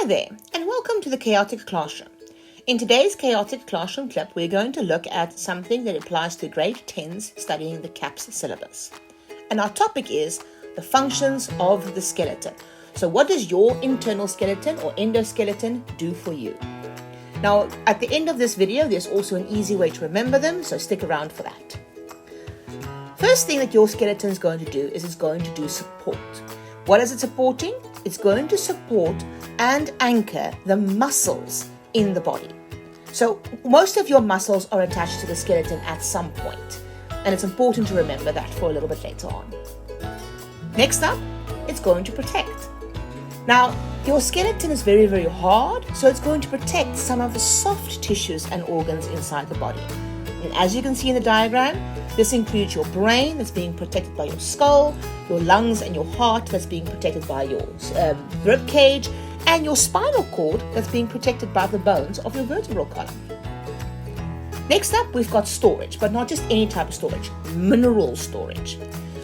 there, and welcome to the Chaotic Classroom. In today's Chaotic Classroom clip, we're going to look at something that applies to grade 10s studying the CAPS syllabus. And our topic is the functions of the skeleton. So what does your internal skeleton or endoskeleton do for you? Now, at the end of this video, there's also an easy way to remember them, so stick around for that. First thing that your skeleton is going to do is it's going to do support. What is it supporting? It's going to support and anchor the muscles in the body. So most of your muscles are attached to the skeleton at some point, and it's important to remember that for a little bit later on. Next up, it's going to protect. Now, your skeleton is very, very hard, so it's going to protect some of the soft tissues and organs inside the body. And as you can see in the diagram, this includes your brain that's being protected by your skull, your lungs and your heart that's being protected by your rib cage, and your spinal cord that's being protected by the bones of your vertebral column. Next up, we've got storage, but not just any type of storage, mineral storage.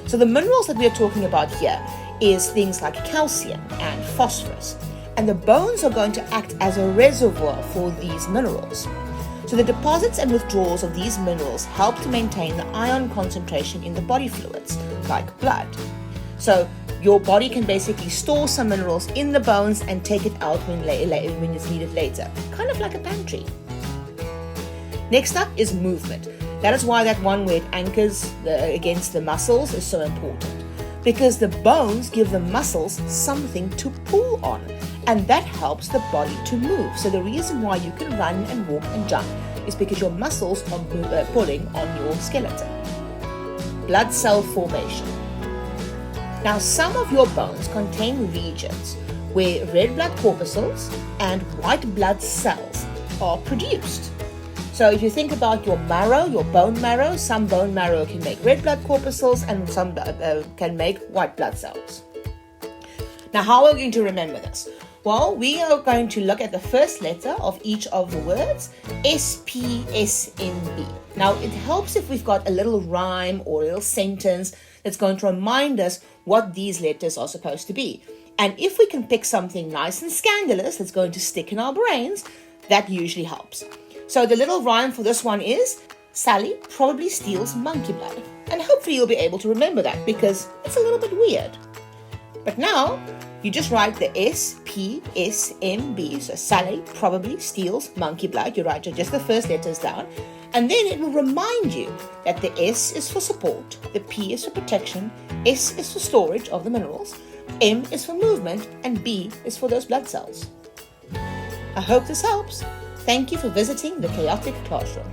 So the minerals that we are talking about here is things like calcium and phosphorus, and the bones are going to act as a reservoir for these minerals. So the deposits and withdrawals of these minerals help to maintain the ion concentration in the body fluids, like blood. So your body can basically store some minerals in the bones and take it out when it's needed later, kind of like a pantry. Next up is movement. That is why that one where it anchors against the muscles is so important, because the bones give the muscles something to pull on, and that helps the body to move. So the reason why you can run and walk and jump is because your muscles are pulling on your skeleton. Blood cell formation. Now, some of your bones contain regions where red blood corpuscles and white blood cells are produced. So if you think about your marrow, your bone marrow, some bone marrow can make red blood corpuscles and some can make white blood cells. Now, how are we going to remember this? Well, we are going to look at the first letter of each of the words, SPSMB. Now, it helps if we've got a little rhyme or a little sentence that's going to remind us what these letters are supposed to be. And if we can pick something nice and scandalous that's going to stick in our brains, that usually helps. So the little rhyme for this one is, Sally probably steals monkey blood. And hopefully you'll be able to remember that because it's a little bit weird. But now, you just write the SPSMB, so Sally probably steals monkey blood. You write just the first letters down, and then it will remind you that the S is for support, the P is for protection, S is for storage of the minerals, M is for movement, and B is for those blood cells. I hope this helps. Thank you for visiting the Chaotic Classroom.